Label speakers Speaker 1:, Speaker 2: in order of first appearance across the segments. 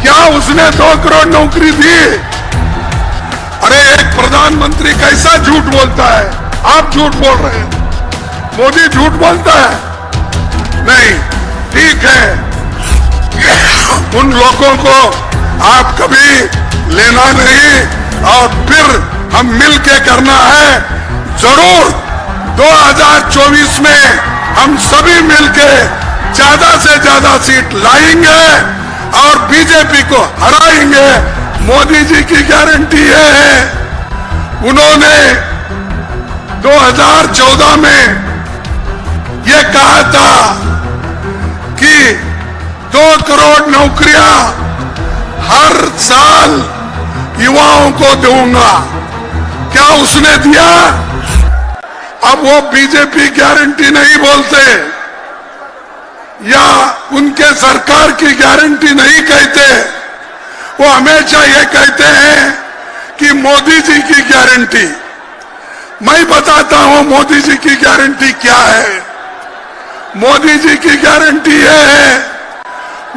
Speaker 1: क्या उसने 2 करोड़ नौकरी दी? अरे एक प्रधानमंत्री कैसा झूठ बोलता है? आप झूठ बोल रहे हैं, मोदी झूठ बोलता है? नहीं, ठीक है, उन लोगों को आप कभी लेना नहीं और फिर हम मिलके करना है। जरूर 2024 में हम सभी मिलके ज्यादा से ज्यादा सीट लाएंगे और बीजेपी को हराएंगे। मोदी जी की गारंटी ये है, उन्होंने 2014 में ये कहा था कि 2 करोड़ नौकरियां हर साल युवाओं को दूंगा। क्या उसने दिया? अब वो बीजेपी गारंटी नहीं बोलते या उनके सरकार की गारंटी नहीं कहते, वो हमेशा ये कहते हैं कि मोदी जी की गारंटी। मैं बताता हूं मोदी जी की गारंटी क्या है। मोदी जी की गारंटी ये है,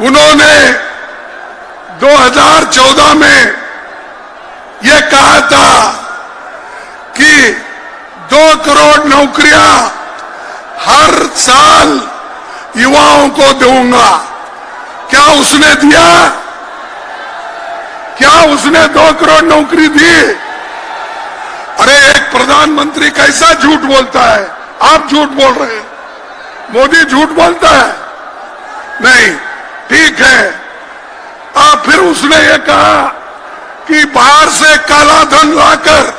Speaker 1: उन्होंने 2014 में ये कहा था कि 2 करोड़ नौकरियां हर साल युवाओं को दूंगा। क्या उसने दिया? क्या उसने 2 करोड़ नौकरी दी? अरे एक प्रधानमंत्री कैसा झूठ बोलता है? आप झूठ बोल रहे हैं, मोदी झूठ बोलता है? नहीं, ठीक है। फिर उसने ये कहा कि बाहर से काला धन लाकर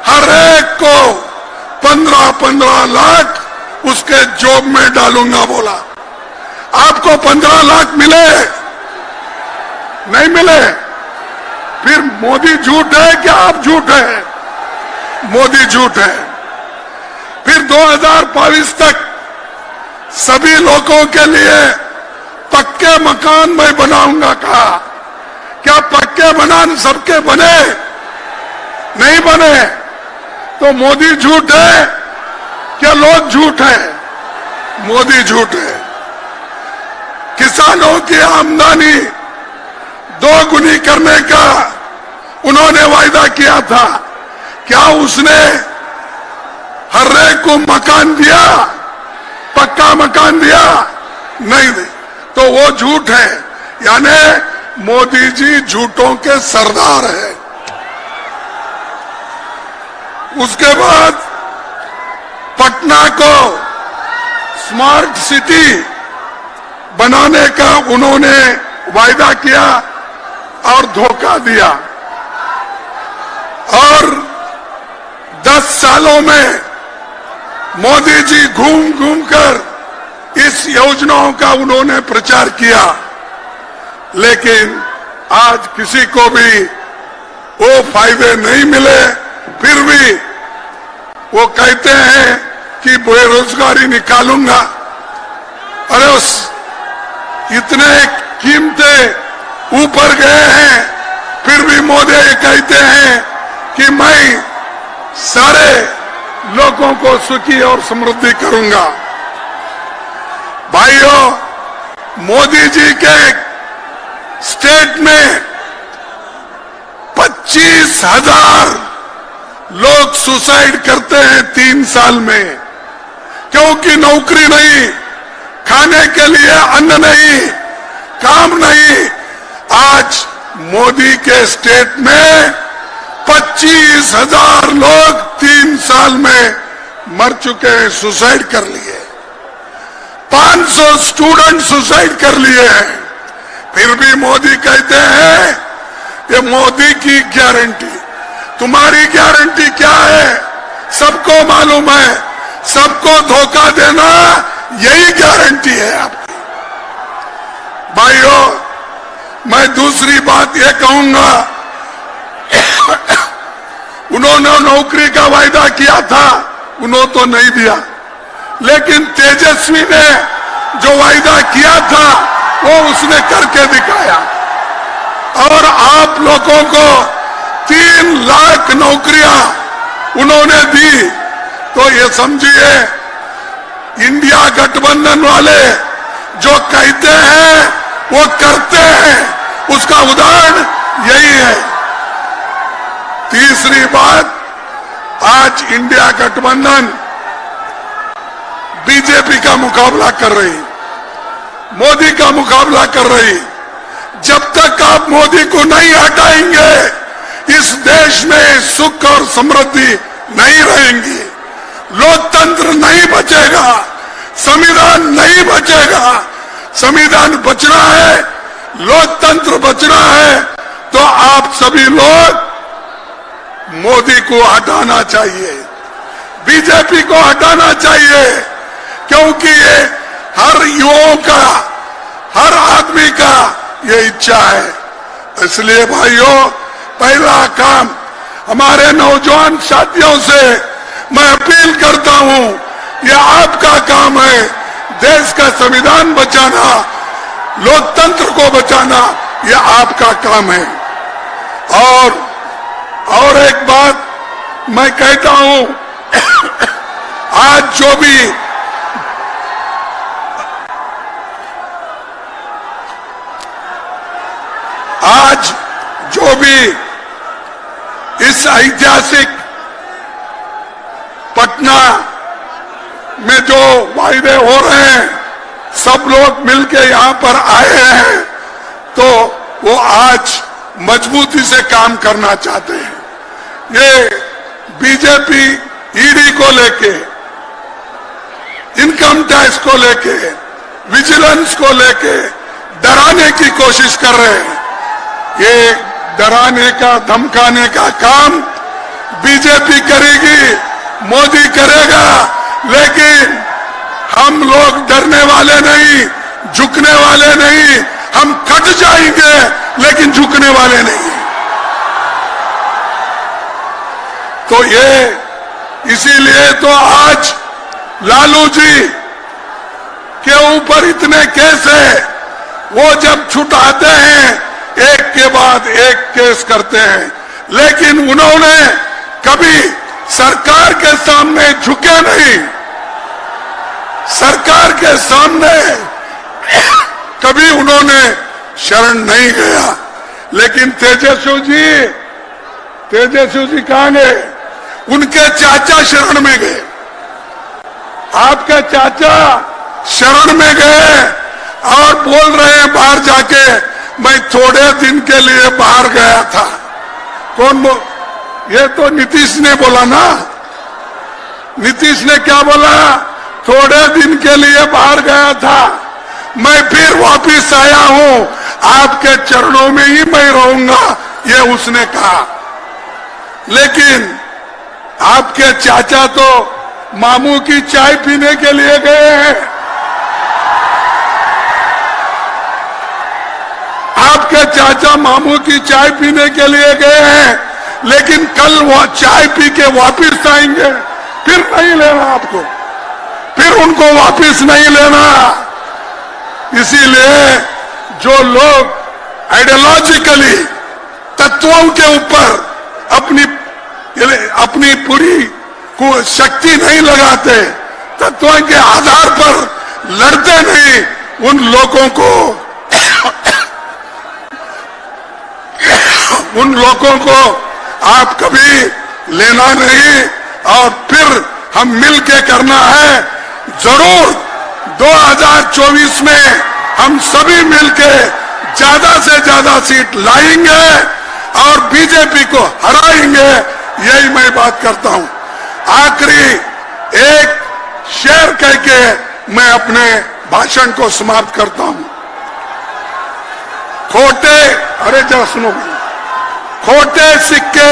Speaker 1: हर एक को 15-15 लाख उसके जॉब में डालूंगा बोला। आपको 15 लाख मिले? नहीं मिले? फिर मोदी झूठ है क्या आप झूठ है? मोदी झूठ है। फिर 2022 तक सभी लोगों के लिए पक्के मकान मैं बनाऊंगा कहा। क्या पक्के मकान सबके बने? नहीं बने। तो मोदी झूठ है क्या लोग झूठ है? मोदी झूठ है। किसानों की आमदनी 2 गुनी करने का उन्होंने वायदा किया था। क्या उसने हर एक को मकान दिया? पक्का मकान दिया? नहीं। तो वो झूठ है। यानी मोदी जी झूठों के सरदार है। उसके बाद पटना को स्मार्ट सिटी बनाने का उन्होंने वायदा किया और धोखा दिया। और 10 सालों में मोदी जी घूम घूम कर इस योजनाओं का उन्होंने प्रचार किया, लेकिन आज किसी को भी वो फायदे नहीं मिले। फिर भी वो कहते हैं कि बेरोजगारी निकालूंगा। अरे उस इतने कीमतें ऊपर गए हैं, फिर भी मोदी कहते हैं कि मैं सारे लोगों को सुखी और समृद्धि करूंगा। भाइयों, मोदी जी के स्टेट में 25,000 लोग सुसाइड करते हैं 3 साल में, क्योंकि नौकरी नहीं, खाने के लिए अन्न नहीं, काम नहीं। आज मोदी के स्टेट में 25,000 लोग 3 साल में मर चुके हैं, सुसाइड कर लिए। 500 स्टूडेंट सुसाइड कर लिए हैं। फिर भी मोदी कहते हैं ये मोदी की गारंटी। तुम्हारी गारंटी क्या है? सबको मालूम है, सबको धोखा देना यही गारंटी है आपकी। भाइयों, मैं दूसरी बात ये कहूंगा, उन्होंने नौकरी का वायदा किया था, उन्होंने तो नहीं दिया, लेकिन तेजस्वी ने जो वायदा किया था वो उसने करके दिखाया। और आप लोगों को 3 लाख नौकरियां उन्होंने दी। तो ये समझिए, इंडिया गठबंधन वाले जो कहते हैं वो करते हैं, उसका उदाहरण यही है। तीसरी बात, आज इंडिया गठबंधन बीजेपी का मुकाबला कर रही, मोदी का मुकाबला कर रही। जब तक आप मोदी को नहीं हटाएंगे, इस देश में सुख और समृद्धि नहीं रहेंगी, लोकतंत्र नहीं बचेगा, संविधान नहीं बचेगा। संविधान बचना है, लोकतंत्र बचना है, तो आप सभी लोग मोदी को हटाना चाहिए, बीजेपी को हटाना चाहिए, क्योंकि ये हर युवाओं का, हर आदमी का ये इच्छा है। इसलिए भाइयों, पहला काम हमारे नौजवान साथियों से मैं अपील करता हूं, ये आपका काम है, देश का संविधान बचाना, लोकतंत्र को बचाना, ये आपका काम है। और एक बात मैं कहता हूं, आज जो भी इस ऐतिहासिक पटना में जो वायदे हो रहे हैं, सब लोग मिलके यहां पर आए हैं, तो वो आज मजबूती से काम करना चाहते हैं। ये बीजेपी ईडी को लेके, इनकम टैक्स को लेके, विजिलेंस को लेके डराने की कोशिश कर रहे हैं। ये डराने का, धमकाने का काम बीजेपी करेगी, मोदी करेगा, लेकिन हम लोग डरने वाले नहीं, झुकने वाले नहीं। हम कट जाएंगे लेकिन झुकने वाले नहीं। तो ये इसीलिए तो आज लालू जी के ऊपर इतने केस है, वो जब छुटाते हैं एक के बाद एक केस करते हैं, लेकिन उन्होंने कभी सरकार के सामने झुके नहीं, सरकार के सामने कभी उन्होंने शरण नहीं गया। लेकिन तेजस्वी जी कहां गए? उनके चाचा शरण में गए, आपके चाचा शरण में गए और बोल रहे हैं बाहर जाके, मैं थोड़े दिन के लिए बाहर गया था। कौन ये तो नीतीश ने बोला ना। नीतीश ने क्या बोला? थोड़े दिन के लिए बाहर गया था, मैं फिर वापिस आया हूं, आपके चरणों में ही मैं रहूंगा, ये उसने कहा। लेकिन आपके चाचा तो मामू की चाय पीने के लिए गए हैं। आपके चाचा मामू की चाय पीने के लिए गए हैं, लेकिन कल वो चाय पी के वापिस आएंगे, फिर नहीं लेना आपको, फिर उनको वापिस नहीं लेना। इसीलिए जो लोग आइडियोलॉजिकली तत्वों के ऊपर अपनी पूरी को शक्ति नहीं लगाते, तत्वों के आधार पर लड़ते नहीं, उन लोगों को आप कभी लेना नहीं। और फिर हम मिल के करना है, जरूर 2024 में हम सभी मिलके ज्यादा से ज्यादा सीट लाएंगे और बीजेपी को हराएंगे, यही मैं बात करता हूं। आखिरी एक शेर कह के मैं अपने भाषण को समाप्त करता हूं। खोटे सिक्के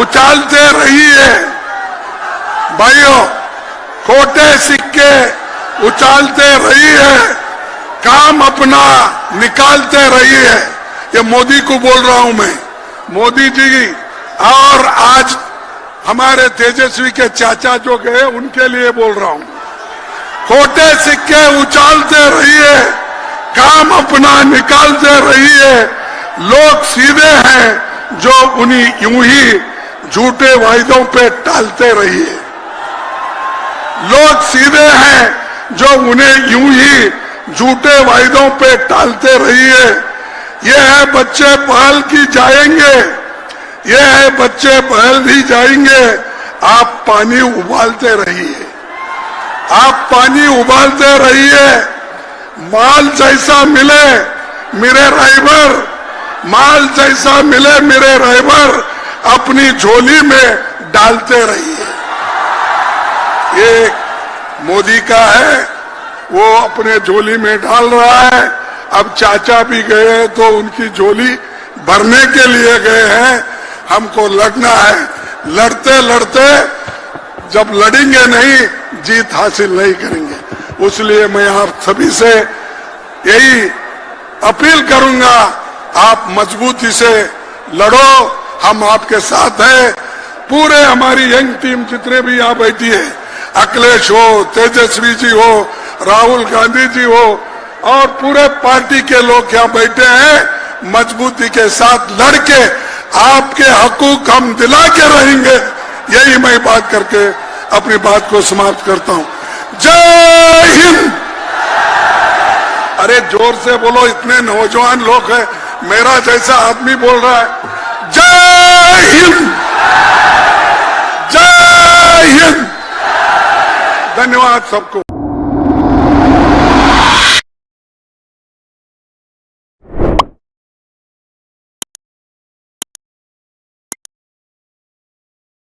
Speaker 1: उछालते रहिए भाइयों, खोटे सिक्के उछालते रहिए, काम अपना निकालते रहिए। ये मोदी को बोल रहा हूं मैं, मोदी जी। और आज हमारे तेजस्वी के चाचा जो गए उनके लिए बोल रहा हूं, खोटे सिक्के उछालते रहिए, काम अपना निकालते रहिए। लोग सीधे हैं जो उन्हीं यूं ही झूठे वायदों पे टालते रहिए। लोग सीधे हैं जो उन्हें यूं ही झूठे वायदों पे टालते रहिए। ये है बच्चे पहल की जाएंगे, ये है बच्चे पहल भी जाएंगे। आप पानी उबालते रहिए, आप पानी उबालते रहिए। माल जैसा मिले मेरे राइबर, माल जैसा मिले मेरे राइबर, अपनी झोली में डालते रहिए। ये मोदी का है, वो अपने झोली में डाल रहा है। अब चाचा भी गए हैं तो उनकी झोली भरने के लिए गए हैं। हमको लड़ना है, लड़ते लड़ते जब लड़ेंगे नहीं, जीत हासिल नहीं करेंगे। इसलिए मैं आप सभी से यही अपील करूंगा, आप मजबूती से लड़ो, हम आपके साथ हैं। पूरे हमारी यंग टीम जितने भी यहाँ बैठी है, अखिलेश हो, तेजस्वी जी हो, राहुल गांधी जी हो, और पूरे पार्टी के लोग यहाँ बैठे हैं। मजबूती के साथ लड़के आपके हकूक हम दिला के रहेंगे। यही मैं बात करके अपनी बात को समाप्त करता हूं। जय हिंद। अरे जोर से बोलो, इतने नौजवान लोग हैं, मेरा जैसा आदमी बोल रहा है। जय हिंद, जय हिंद। धन्यवाद सबको।